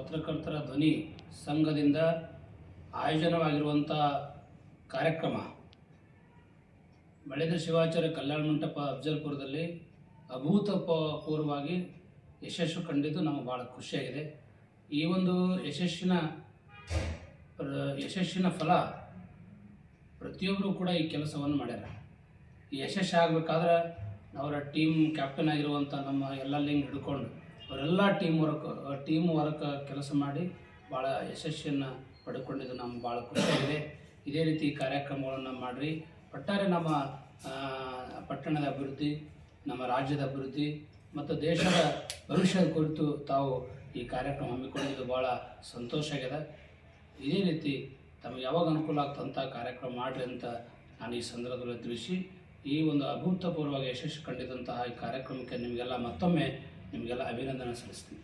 ಪತ್ರಕರ್ತರ ಧ್ವನಿ ಸಂಘದಿಂದ ಆಯೋಜನವಾಗಿರುವಂಥ ಕಾರ್ಯಕ್ರಮ ಬೆಳೆದ ಶಿವಾಚಾರ್ಯ ಕಲ್ಯಾಣ ಮಂಟಪ ಅಫಜಲ್ಪುರದಲ್ಲಿ ಅಭೂತಪೂರ್ವವಾಗಿ ಯಶಸ್ಸು ಕಂಡಿದ್ದು ನಮಗೆ ಭಾಳ ಖುಷಿಯಾಗಿದೆ. ಈ ಒಂದು ಯಶಸ್ಸಿನ ಫಲ ಪ್ರತಿಯೊಬ್ಬರು ಕೂಡ ಈ ಕೆಲಸವನ್ನು ಮಾಡ್ಯಾರ. ಈ ಯಶಸ್ಸು ಆಗಬೇಕಾದ್ರೆ ಅವರ ಟೀಮ್ ಕ್ಯಾಪ್ಟನ್ ಆಗಿರುವಂಥ ನಮ್ಮ ಎಲ್ಲ ಲಿಂಗ್ ಹಿಡ್ಕೊಂಡು ಅವರೆಲ್ಲ ಟೀಮ್ ವರ್ಕ್ ಕೆಲಸ ಮಾಡಿ ಭಾಳ ಯಶಸ್ಸನ್ನು ಪಡ್ಕೊಂಡಿದ್ದು ನಮ್ಗೆ ಭಾಳ ಖುಷಿಯಾಗಿದೆ. ಇದೇ ರೀತಿ ಕಾರ್ಯಕ್ರಮಗಳನ್ನು ಮಾಡಿರಿ. ಒಟ್ಟಾರೆ ನಮ್ಮ ಪಟ್ಟಣದ ಅಭಿವೃದ್ಧಿ, ನಮ್ಮ ರಾಜ್ಯದ ಅಭಿವೃದ್ಧಿ ಮತ್ತು ದೇಶದ ಭವಿಷ್ಯದ ಕುರಿತು ತಾವು ಈ ಕಾರ್ಯಕ್ರಮ ಹಮ್ಮಿಕೊಂಡಿದ್ದು ಭಾಳ ಸಂತೋಷ ಆಗಿದೆ. ಇದೇ ರೀತಿ ತಮಗೆ ಯಾವಾಗ ಅನುಕೂಲ ಆಗ್ತಂಥ ಕಾರ್ಯಕ್ರಮ ಮಾಡಿರಿ ಅಂತ ನಾನು ಈ ಸಂದರ್ಭದಲ್ಲಿ ತಿಳಿಸಿ, ಈ ಒಂದು ಅಭೂತಪೂರ್ವವಾಗಿ ಯಶಸ್ಸು ಕಂಡಿದ್ದಂತಹ ಈ ಕಾರ್ಯಕ್ರಮಕ್ಕೆ ನಿಮಗೆಲ್ಲ ಮತ್ತೊಮ್ಮೆ ಅಭಿನಂದನೆ ಸಲ್ಲಿಸ್ತೀನಿ.